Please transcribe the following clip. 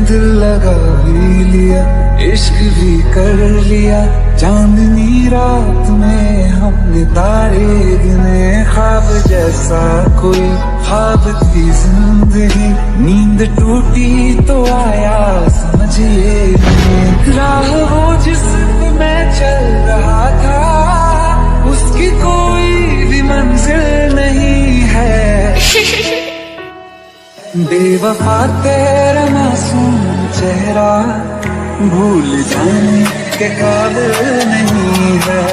दिल लगा भी लिया, इश्क भी कर लिया। चांदनी रात में हमने तारे गिने, ख्वाब जैसा कोई ख्वाब थी जिंदगी। नींद टूटी तो आया समझिए राह वो जिस पे मैं चल रहा था, उसकी कोई भी मंजिल नहीं है। बेवफा तेरा मासूम चेहरा भूल जाने के काबिल नहीं है।